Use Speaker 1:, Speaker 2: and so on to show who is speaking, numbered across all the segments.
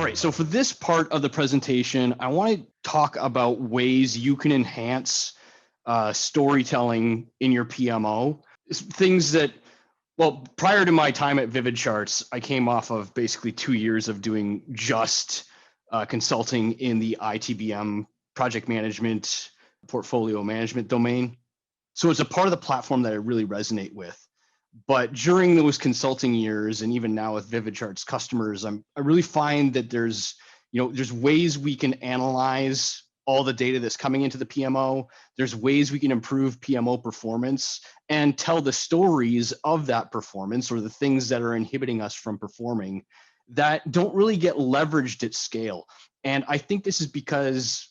Speaker 1: right, so for this part of the presentation, I want to talk about ways you can enhance storytelling in your PMO. Things that, well, prior to my time at VividCharts, I came off of basically 2 years of doing just consulting in the ITBM project management, portfolio management domain. So it's a part of the platform that I really resonate with. But during those consulting years, and even now with VividCharts customers, I really find that there's ways we can analyze all the data that's coming into the PMO. There's ways we can improve PMO performance and tell the stories of that performance, or the things that are inhibiting us from performing, that don't really get leveraged at scale. And I think this is because,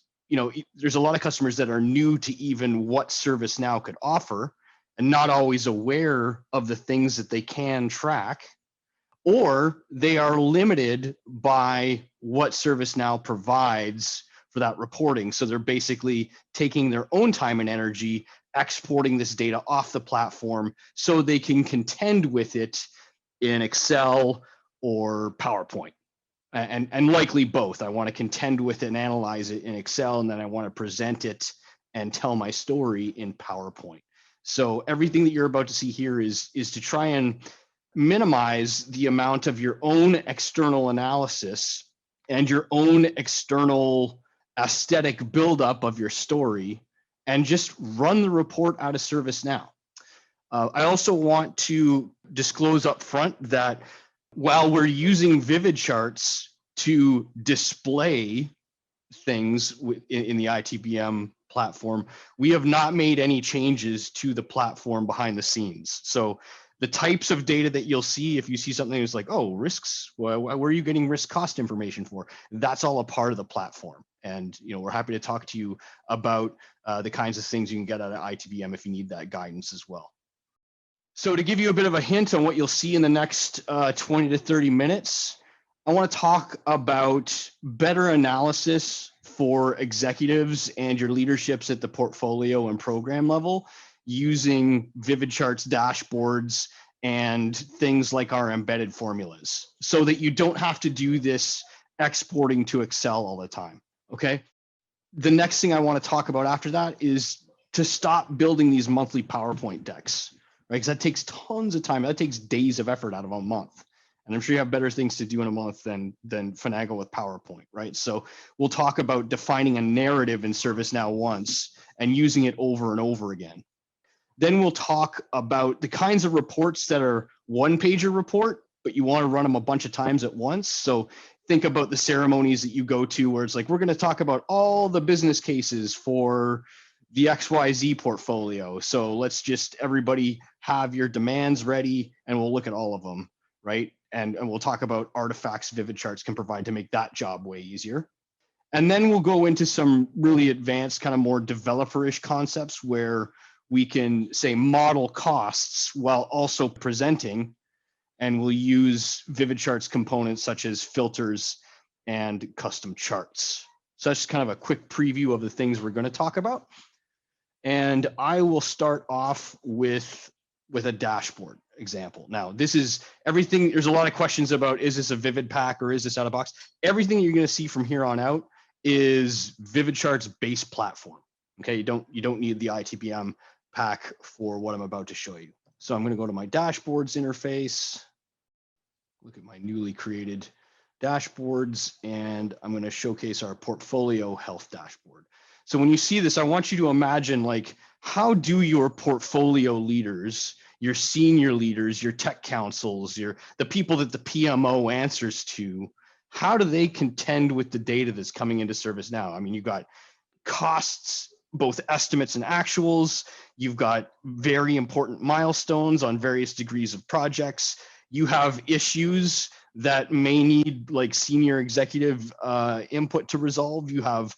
Speaker 1: there's a lot of customers that are new to even what ServiceNow could offer, and not always aware of the things that they can track, or they are limited by what ServiceNow provides for that reporting. So they're basically taking their own time and energy, exporting this data off the platform so they can contend with it in Excel or PowerPoint. And likely both. I want to contend with it and analyze it in Excel, and then I want to present it and tell my story in PowerPoint. So everything that you're about to see here is to try and minimize the amount of your own external analysis and your own external aesthetic buildup of your story, and just run the report out of ServiceNow. I also want to disclose up front that while we're using VividCharts to display things in the ITBM platform, we have not made any changes to the platform behind the scenes. So the types of data that you'll see, if you see something that's like, oh, risks, where are you getting risk cost information for? That's all a part of the platform. And we're happy to talk to you about the kinds of things you can get out of ITBM if you need that guidance as well. So to give you a bit of a hint on what you'll see in the next 20 to 30 minutes, I want to talk about better analysis for executives and your leaderships at the portfolio and program level using VividCharts dashboards and things like our embedded formulas, so that you don't have to do this exporting to Excel all the time, okay? The next thing I want to talk about after that is to stop building these monthly PowerPoint decks, right? Because that takes tons of time. That takes days of effort out of a month. And I'm sure you have better things to do in a month than finagle with PowerPoint, right? So we'll talk about defining a narrative in ServiceNow once and using it over and over again. Then we'll talk about the kinds of reports that are one-pager report, but you want to run them a bunch of times at once. So think about the ceremonies that you go to where it's like, we're going to talk about all the business cases for the XYZ portfolio. So let's just everybody have your demands ready and we'll look at all of them, right? And we'll talk about artifacts VividCharts can provide to make that job way easier. And then we'll go into some really advanced, kind of more developer-ish concepts where we can say model costs while also presenting, and we'll use VividCharts components such as filters and custom charts. So that's just kind of a quick preview of the things we're going to talk about. And I will start off with a dashboard example. Now, this is everything. There's a lot of questions about, is this a Vivid pack or is this out of box? Everything you're going to see from here on out is VividCharts base platform. Okay, you don't need the ITBM pack for what I'm about to show you. So I'm going to go to my dashboards interface, look at my newly created dashboards, and I'm going to showcase our portfolio health dashboard. So when you see this, I want you to imagine, like, how do your portfolio leaders, your senior leaders, your tech councils, the people that the PMO answers to, how do they contend with the data that's coming into ServiceNow? I mean, you've got costs, both estimates and actuals. You've got very important milestones on various degrees of projects. You have issues that may need like senior executive input to resolve. You have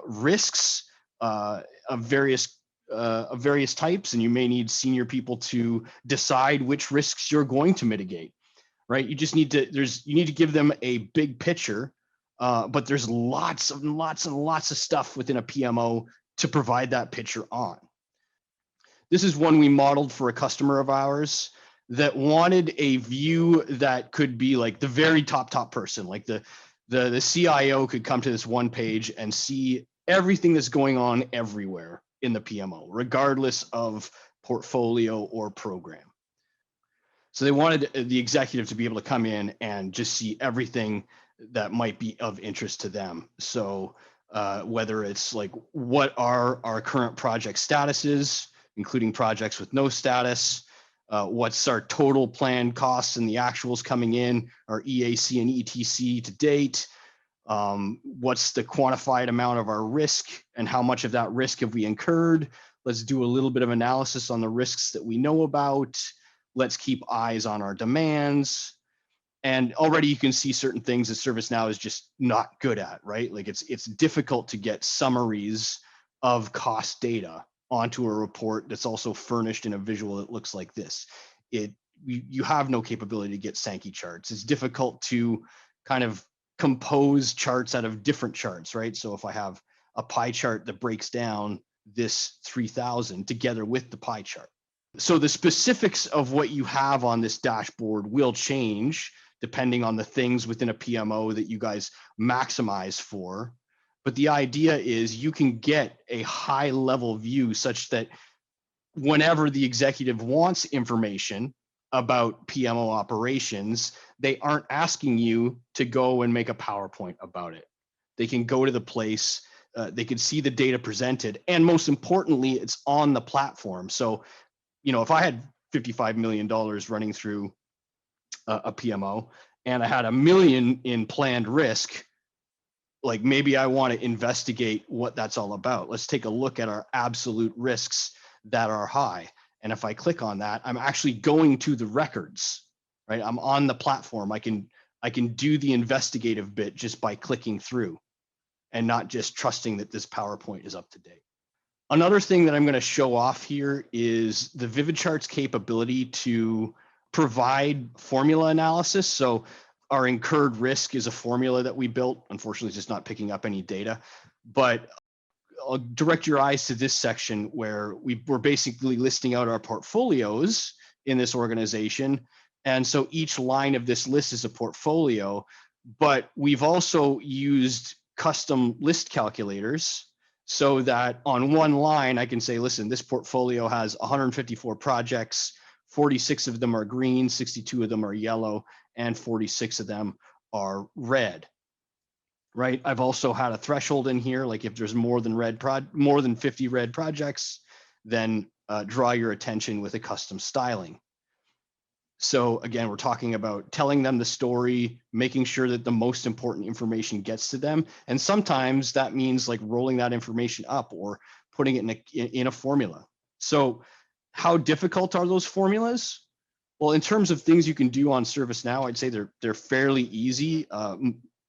Speaker 1: risks of various types, and you may need senior people to decide which risks you're going to mitigate, right? You just need to, you need to give them a big picture, but there's lots of stuff within a PMO to provide that picture on. This is one we modeled for a customer of ours that wanted a view that could be like the very top person, like the The CIO could come to this one page and see everything that's going on everywhere in the PMO, regardless of portfolio or program. So they wanted the executive to be able to come in and just see everything that might be of interest to them. So whether it's like, what are our current project statuses, including projects with no status, what's our total planned costs and the actuals coming in, our EAC and ETC to date, what's the quantified amount of our risk and how much of that risk have we incurred. Let's do a little bit of analysis on the risks that we know about. Let's keep eyes on our demands. And already you can see certain things that ServiceNow is just not good at, right? Like it's difficult to get summaries of cost data onto a report that's also furnished in a visual that looks like this. You have no capability to get Sankey charts. It's difficult to kind of compose charts out of different charts, right? So if I have a pie chart that breaks down this 3000 together with the pie chart. So the specifics of what you have on this dashboard will change depending on the things within a PMO that you guys maximize for. But the idea is you can get a high level view such that whenever the executive wants information about PMO operations, they aren't asking you to go and make a PowerPoint about it. They can go to the place, they can see the data presented, and most importantly, it's on the platform. So, if I had $55 million running through a PMO and I had $1 million in planned risk, like maybe I want to investigate what that's all about. Let's take a look at our absolute risks that are high. And if I click on that, I'm actually going to the records, right? I'm on the platform. I can do the investigative bit just by clicking through and not just trusting that this PowerPoint is up to date. Another thing that I'm going to show off here is the VividCharts capability to provide formula analysis. So our incurred risk is a formula that we built. Unfortunately, it's just not picking up any data, but I'll direct your eyes to this section where we're basically listing out our portfolios in this organization. And so each line of this list is a portfolio, but we've also used custom list calculators so that on one line, I can say, listen, this portfolio has 154 projects, 46 of them are green, 62 of them are yellow, and 46 of them are red. Right. I've also had a threshold in here, like if there's more than 50 red projects, then draw your attention with a custom styling. So again, we're talking about telling them the story, making sure that the most important information gets to them. And sometimes that means like rolling that information up or putting it in a formula. So how difficult are those formulas? Well, in terms of things you can do on ServiceNow, I'd say they're fairly easy.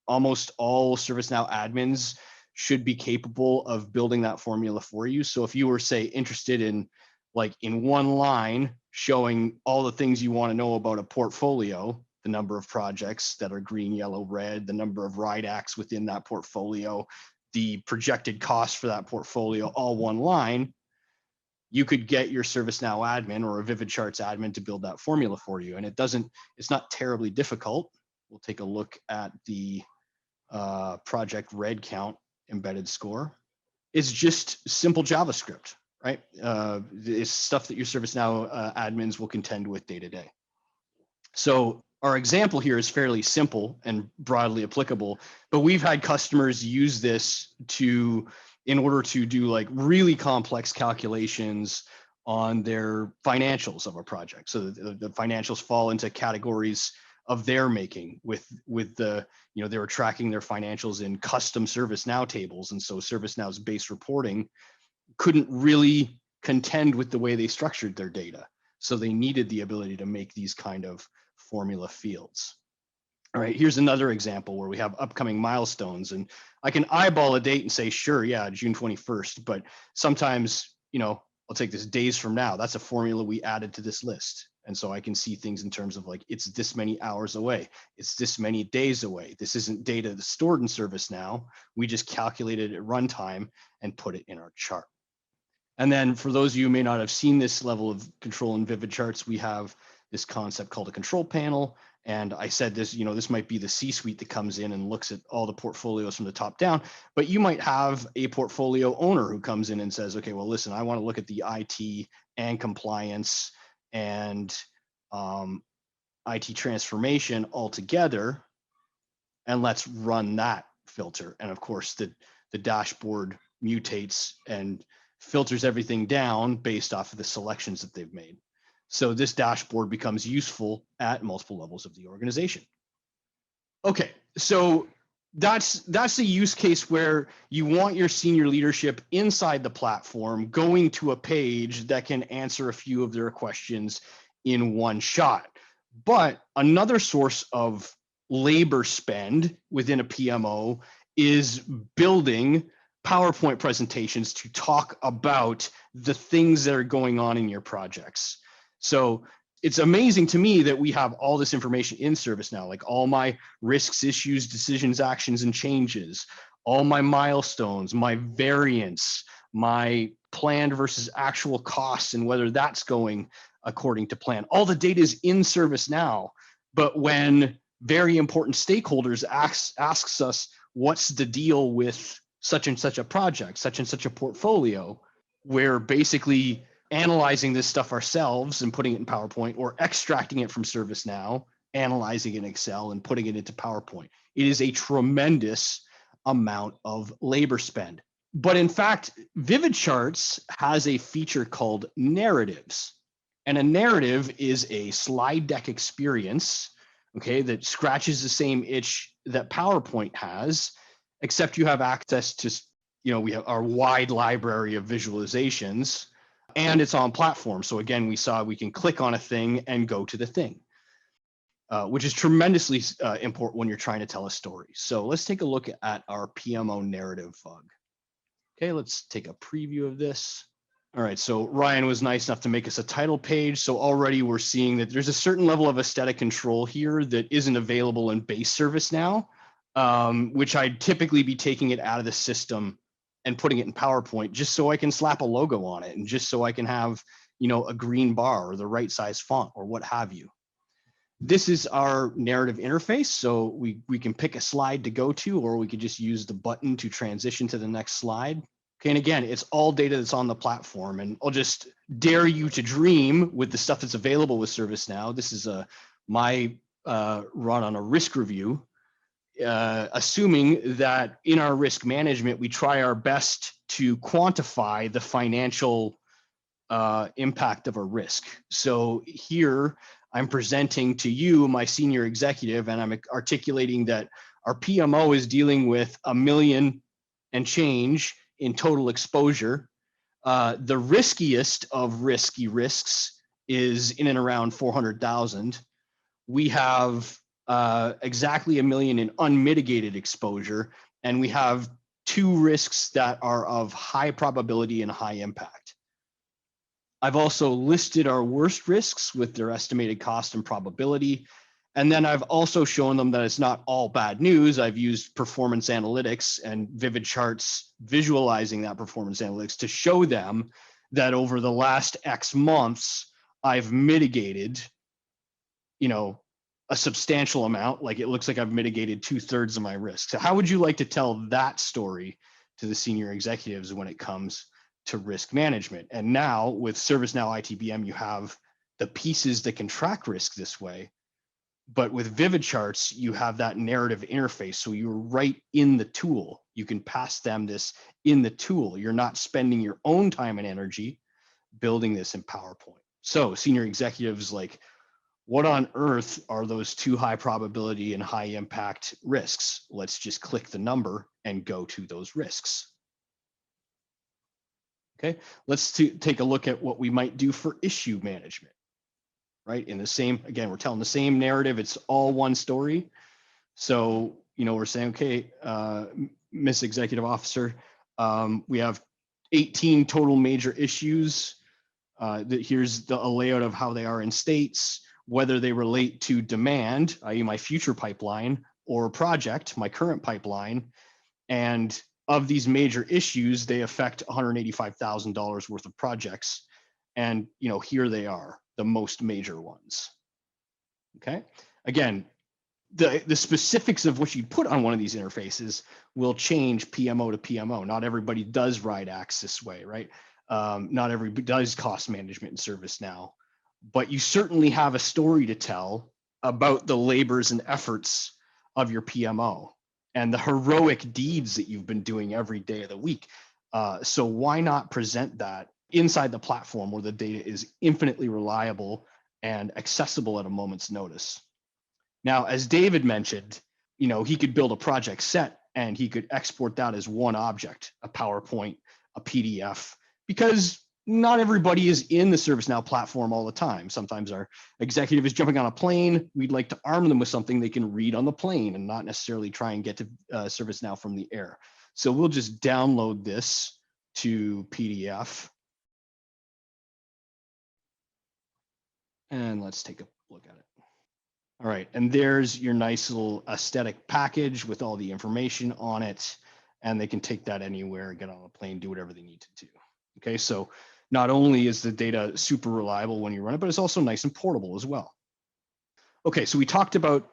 Speaker 1: Almost all ServiceNow admins should be capable of building that formula for you. So if you were, say, interested in one line showing all the things you want to know about a portfolio, the number of projects that are green, yellow, red, the number of RIDACs within that portfolio, the projected cost for that portfolio, all one line, you could get your ServiceNow admin or a VividCharts admin to build that formula for you. And it's not terribly difficult. We'll take a look at the project red count embedded score. It's just simple JavaScript, right? It's stuff that your ServiceNow admins will contend with day to day. So our example here is fairly simple and broadly applicable, but we've had customers use this in order to do like really complex calculations on their financials of a project. So the financials fall into categories of their making with the, they were tracking their financials in custom ServiceNow tables. And so ServiceNow's base reporting couldn't really contend with the way they structured their data. So they needed the ability to make these kind of formula fields. All right, here's another example where we have upcoming milestones and I can eyeball a date and say, sure, yeah, June 21st, but sometimes, I'll take this days from now. That's a formula we added to this list. And so I can see things in terms of like, it's this many hours away. It's this many days away. This isn't data that's stored in ServiceNow. We just calculated it at runtime and put it in our chart. And then for those of you who may not have seen this level of control in VividCharts, we have this concept called a control panel. And I said this, this might be the C-suite that comes in and looks at all the portfolios from the top down, but you might have a portfolio owner who comes in and says, okay, well, listen, I want to look at the IT and compliance and IT transformation all together, and let's run that filter. And of course, the dashboard mutates and filters everything down based off of the selections that they've made. So this dashboard becomes useful at multiple levels of the organization. Okay, so that's the use case where you want your senior leadership inside the platform going to a page that can answer a few of their questions in one shot. But another source of labor spend within a PMO is building PowerPoint presentations to talk about the things that are going on in your projects. So it's amazing to me that we have all this information in ServiceNow, like all my risks, issues, decisions, actions, and changes, all my milestones, my variance, my planned versus actual costs, and whether that's going according to plan. All the data is in ServiceNow, but when very important stakeholders asks us, what's the deal with such and such a project, such and such a portfolio, we're basically analyzing this stuff ourselves and putting it in PowerPoint, or extracting it from ServiceNow, analyzing it in Excel and putting it into PowerPoint. It is a tremendous amount of labor spend. But in fact, VividCharts has a feature called narratives. And a narrative is a slide deck experience, okay, that scratches the same itch that PowerPoint has, except you have access to, we have our wide library of visualizations, and it's on platform. So again, we saw we can click on a thing and go to the thing, which is tremendously important when you're trying to tell a story. So let's take a look at our PMO narrative VUG. Okay, let's take a preview of this. All right, so Ryan was nice enough to make us a title page. So already we're seeing that there's a certain level of aesthetic control here that isn't available in base ServiceNow, which I'd typically be taking it out of the system and putting it in PowerPoint just so I can slap a logo on it and just so I can have, a green bar or the right size font or what have you. This is our narrative interface. So we can pick a slide to go to, or we could just use the button to transition to the next slide. Okay, and again, it's all data that's on the platform, and I'll just dare you to dream with the stuff that's available with ServiceNow. This is my run on a risk review, assuming that in our risk management, we try our best to quantify the financial impact of a risk. So here I'm presenting to you, my senior executive, and I'm articulating that our PMO is dealing with $1 million and change in total exposure. The riskiest of risky risks is in and around 400,000. We have exactly $1 million in unmitigated exposure, and we have 2 risks that are of high probability and high impact. I've also listed our worst risks with their estimated cost and probability. And then I've also shown them that it's not all bad news. I've used performance analytics and VividCharts visualizing that performance analytics to show them that over the last X months, I've mitigated, a substantial amount. Like it looks like I've mitigated 2/3 of my risk. So how would you like to tell that story to the senior executives when it comes to risk management? And now with ServiceNow ITBM, you have the pieces that can track risk this way. But with VividCharts, you have that narrative interface. So you're right in the tool. You can pass them this in the tool. You're not spending your own time and energy building this in PowerPoint. So senior executives, like, what on earth are those 2 high probability and high impact risks? Let's just click the number and go to those risks. Okay, let's take a look at what we might do for issue management. Right, in the same, again, we're telling the same narrative. It's all one story. So, we're saying, okay, Miss Executive Officer, we have 18 total major issues. Here's a layout of how they are in states, whether they relate to demand, i.e. my future pipeline, or project, my current pipeline. And of these major issues, they affect $185,000 worth of projects. And, here they are, the most major ones. Okay. Again, the specifics of what you put on one of these interfaces will change PMO to PMO. Not everybody does ride Axe this way, right? Not everybody does cost management in ServiceNow, but you certainly have a story to tell about the labors and efforts of your PMO and the heroic deeds that you've been doing every day of the week. So why not present that inside the platform where the data is infinitely reliable and accessible at a moment's notice? Now, as David mentioned, he could build a project set and he could export that as one object, a PowerPoint, a PDF, because not everybody is in the ServiceNow platform all the time. Sometimes our executive is jumping on a plane. We'd like to arm them with something they can read on the plane and not necessarily try and get to ServiceNow from the air. So we'll just download this to PDF. And let's take a look at it. All right, and there's your nice little aesthetic package with all the information on it, and they can take that anywhere, get on a plane, do whatever they need to do. Okay, so not only is the data super reliable when you run it, but it's also nice and portable as well. Okay, so we talked about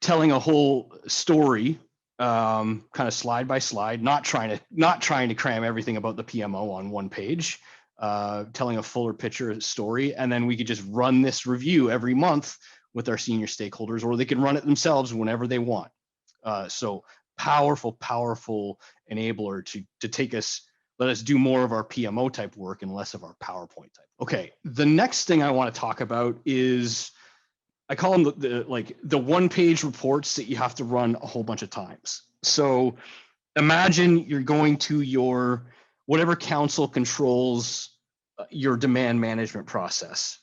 Speaker 1: telling a whole story, kind of slide by slide, not trying to cram everything about the PMO on one page. Telling a fuller picture story, and then we could just run this review every month with our senior stakeholders, or they can run it themselves whenever they want. So powerful enabler to let us do more of our PMO type work and less of our PowerPoint type. Okay, the next thing I want to talk about is, I call them the one-page reports that you have to run a whole bunch of times. So imagine you're going to your whatever council controls your demand management process.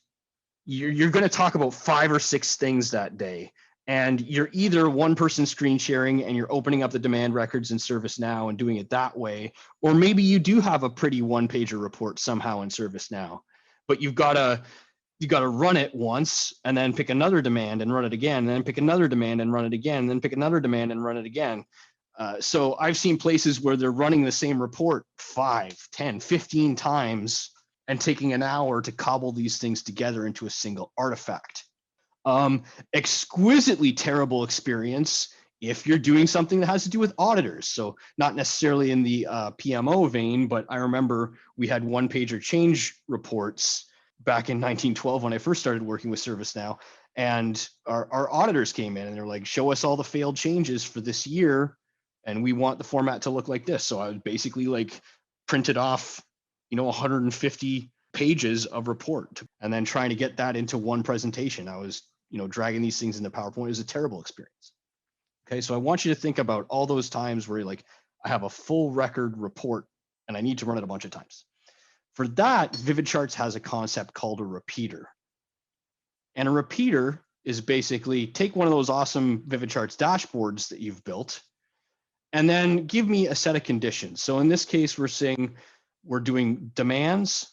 Speaker 1: You're going to talk about 5 or 6 things that day. And you're either one person screen sharing and you're opening up the demand records in ServiceNow and doing it that way, or maybe you do have a pretty one-pager report somehow in ServiceNow, but you've got to run it once and then pick another demand and run it again, and then pick another demand and run it again, and then pick another demand and run it again. So I've seen places where they're running the same report 5, 10, 15 times and taking an hour to cobble these things together into a single artifact. Exquisitely terrible experience if you're doing something that has to do with auditors. So not necessarily in the PMO vein, but I remember we had one-pager change reports back in 1912 when I first started working with ServiceNow. And our auditors came in and they're like, show us all the failed changes for this year, and we want the format to look like this. So I would basically like printed off, 150 pages of report and then trying to get that into one presentation. I was, dragging these things into PowerPoint. It was a terrible experience. Okay, so I want you to think about all those times where you're like, I have a full record report and I need to run it a bunch of times. For that, VividCharts has a concept called a repeater. And a repeater is basically take one of those awesome VividCharts dashboards that you've built and then give me a set of conditions. So in this case, we're saying we're doing demands,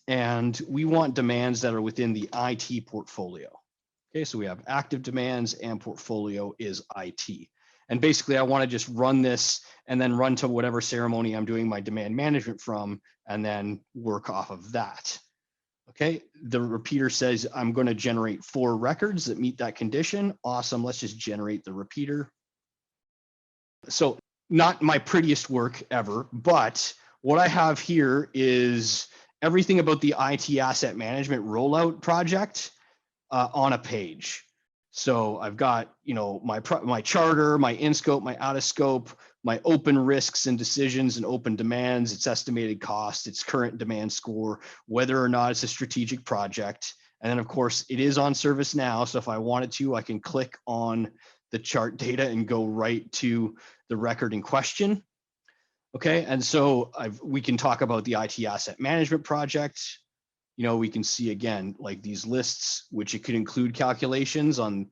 Speaker 1: and we want demands that are within the IT portfolio. Okay, so we have active demands and portfolio is IT. And basically I want to just run this and then run to whatever ceremony I'm doing my demand management from, and then work off of that. Okay, the repeater says I'm going to generate 4 records that meet that condition. Awesome, let's just generate the repeater. So not my prettiest work ever, but what I have here is everything about the IT asset management rollout project on a page. So I've got, my charter, my in scope, my out of scope, my open risks and decisions and open demands, its estimated cost, its current demand score, whether or not it's a strategic project. And then of course it is on ServiceNow. So if I wanted to, I can click on the chart data and go right to the record in question. Okay, and so we can talk about the IT asset management project. We can see again, like these lists, which it could include calculations on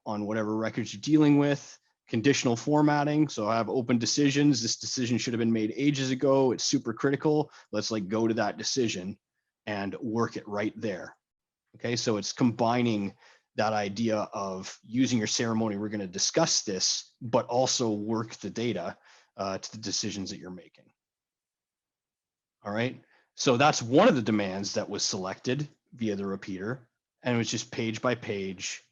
Speaker 1: whatever records you're dealing with, conditional formatting. So I have open decisions. This decision should have been made ages ago. It's super critical. Let's go to that decision and work it right there. Okay, so it's combining that idea of using your ceremony. We're going to discuss this, but also work the data to the decisions that you're making. All right. So that's one of the demands that was selected via the repeater. and it was just page by page.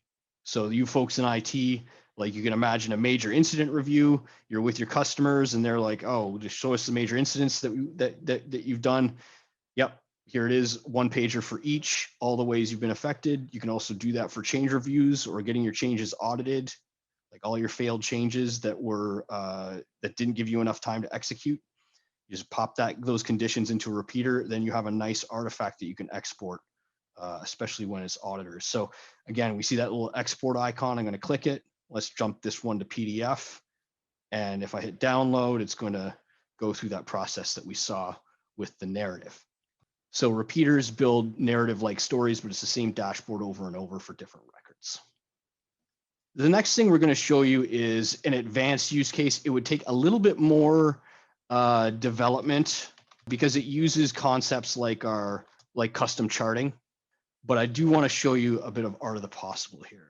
Speaker 1: So you folks in IT, like you can imagine a major incident review, you're with your customers and they're like, oh, just show us the major incidents that you've done. Yep, here it is, one pager for each, all the ways you've been affected. You can also do that for change reviews or getting your changes audited, like all your failed changes that were that didn't give you enough time to execute. You just pop those conditions into a repeater, then you have a nice artifact that you can export, especially when it's auditors. So again, we see that little export icon. I'm going to click it. Let's jump this one to PDF. And if I hit download, it's going to go through that process that we saw with the narrative. So repeaters build narrative-like stories, but it's the same dashboard over and over for different records. The next thing we're going to show you is an advanced use case. It would take a little bit more development because it uses concepts like custom charting, but I do want to show you a bit of art of the possible here.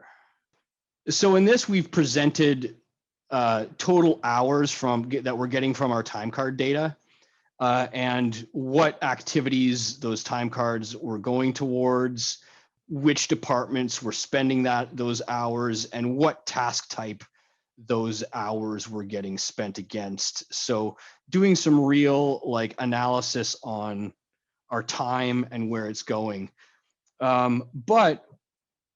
Speaker 1: So in this, we've presented total hours that we're getting from our time card data and what activities those time cards were going towards, which departments were spending those hours, and what task type those hours were getting spent against. So doing some real analysis on our time and where it's going. But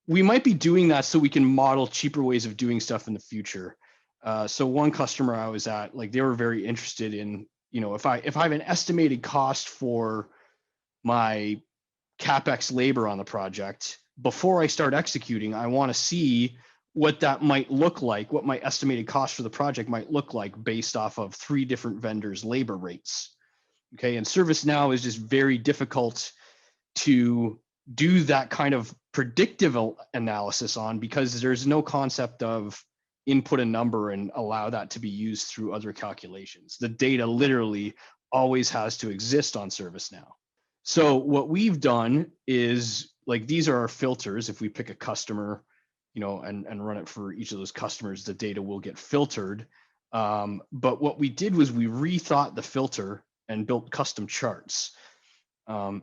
Speaker 1: we might be doing that so we can model cheaper ways of doing stuff in the future. So one customer I was at, they were very interested in, if I have an estimated cost for my CapEx labor on the project, before I start executing, I want to see what that might look like, what my estimated cost for the project might look like based off of 3 different vendors' labor rates. Okay, and ServiceNow is just very difficult to do that kind of predictive analysis on because there's no concept of input a number and allow that to be used through other calculations. The data literally always has to exist on ServiceNow. So what we've done is these are our filters. If we pick a customer, and run it for each of those customers, the data will get filtered. But what we did was we rethought the filter and built custom charts.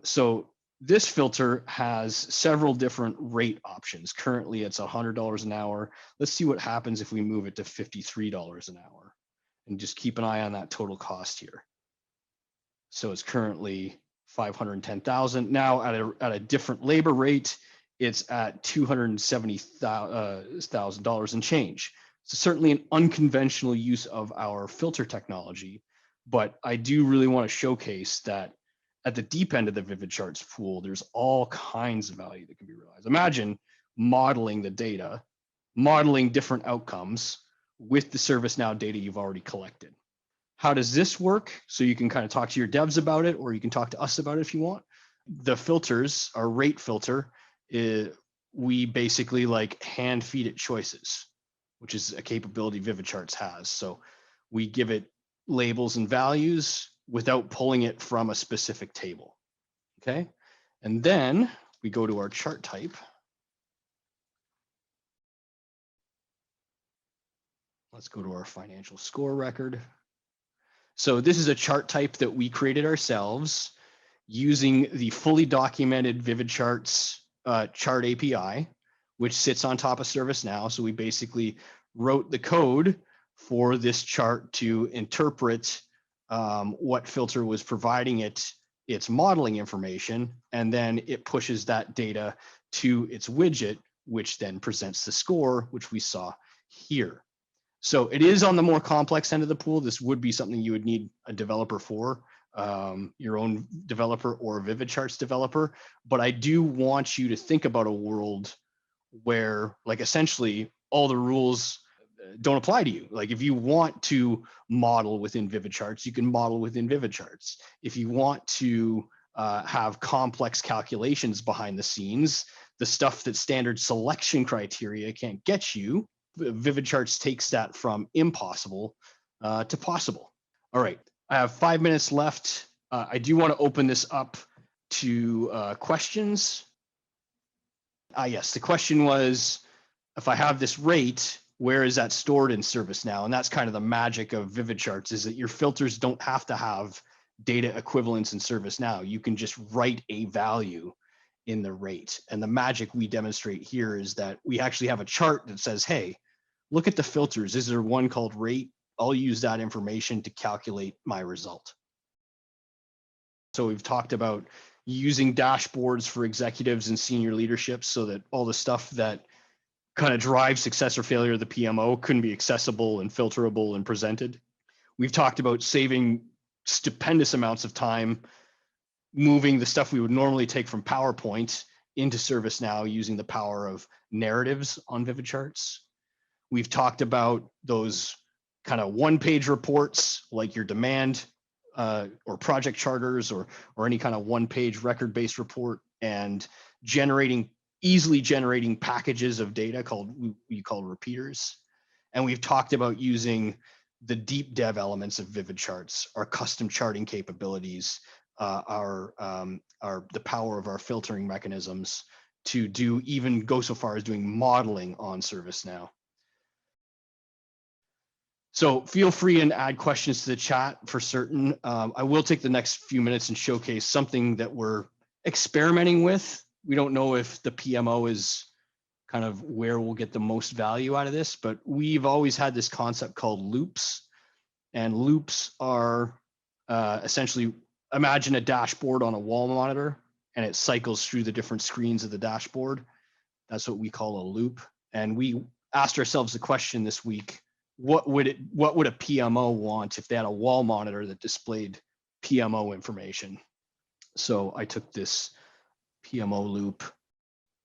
Speaker 1: So this filter has several different rate options. Currently, it's $100 an hour. Let's see what happens if we move it to $53 an hour, and just keep an eye on that total cost here. So it's currently $510,000. Now at a different labor rate, it's at $270,000 and change. So certainly an unconventional use of our filter technology, but I do really want to showcase that at the deep end of the VividCharts pool, there's all kinds of value that can be realized. Imagine modeling the data, modeling different outcomes with the ServiceNow data you've already collected. How does this work? So you can kind of talk to your devs about it, or you can talk to us about it if you want. The filters, our rate filter, we basically hand feed it choices, which is a capability VividCharts has. So we give it labels and values without pulling it from a specific table. Okay. And then we go to our chart type. Let's go to our financial score record. So this is a chart type that we created ourselves using the fully documented VividCharts chart API, which sits on top of ServiceNow. So we basically wrote the code for this chart to interpret what filter was providing its modeling information, and then it pushes that data to its widget, which then presents the score, which we saw here. So it is on the more complex end of the pool. This would be something you would need a developer for, your own developer or a VividCharts developer. But I do want you to think about a world where essentially all the rules don't apply to you. If you want to model within VividCharts, you can model within VividCharts. If you want to have complex calculations behind the scenes, the stuff that standard selection criteria can't get you, VividCharts takes that from impossible to possible. All right, I have 5 minutes left. I do want to open this up to questions. Yes, the question was, if I have this rate, where is that stored in ServiceNow? And that's kind of the magic of VividCharts, is that your filters don't have to have data equivalents in ServiceNow. You can just write a value in the rate. And the magic we demonstrate here is that we actually have a chart that says, hey, look at the filters. Is there one called rate? I'll use that information to calculate my result. So we've talked about using dashboards for executives and senior leadership so that all the stuff that kind of drives success or failure of the PMO can be accessible and filterable and presented. We've talked about saving stupendous amounts of time moving the stuff we would normally take from PowerPoint into ServiceNow using the power of narratives on VividCharts. We've talked about those kind of one-page reports like your demand or project charters or any kind of one-page record-based report, and easily generating packages of data we call repeaters. And we've talked about using the deep dev elements of VividCharts, our custom charting capabilities, the power of our filtering mechanisms to go so far as doing modeling on ServiceNow. So feel free and add questions to the chat for certain. I will take the next few minutes and showcase something that we're experimenting with. We don't know if the PMO is kind of where we'll get the most value out of this, but we've always had this concept called loops. And loops are essentially, imagine a dashboard on a wall monitor and it cycles through the different screens of the dashboard. That's what we call a loop. And we asked ourselves the question this week, what would a PMO want if they had a wall monitor that displayed PMO information? So I took this PMO loop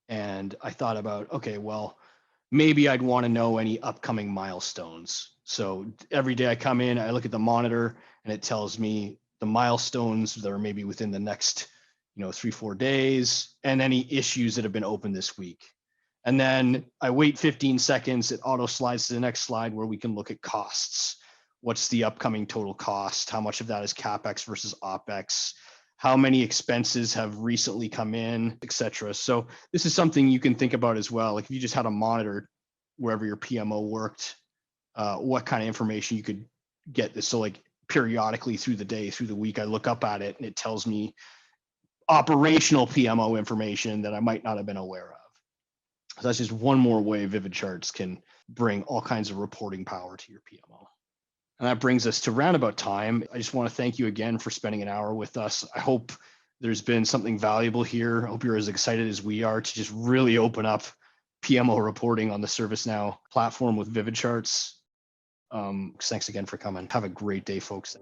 Speaker 1: and I thought about, okay, well, maybe I'd want to know any upcoming milestones. So every day I come in, I look at the monitor and it tells me the milestones that are maybe within the next 3-4 days and any issues that have been open this week. And then I wait 15 seconds, it auto slides to the next slide where we can look at costs. What's the upcoming total cost? How much of that is CapEx versus OpEx? How many expenses have recently come in, et cetera. So this is something you can think about as well. Like if you just had a monitor wherever your PMO worked, what kind of information you could get this. So like periodically through the day, through the week, I look up at it and it tells me operational PMO information that I might not have been aware of. So that's just one more way VividCharts can bring all kinds of reporting power to your PMO. And that brings us to roundabout time. I just want to thank you again for spending an hour with us. I hope there's been something valuable here. I hope you're as excited as we are to just really open up PMO reporting on the ServiceNow platform with VividCharts. Thanks again for coming. Have a great day, folks.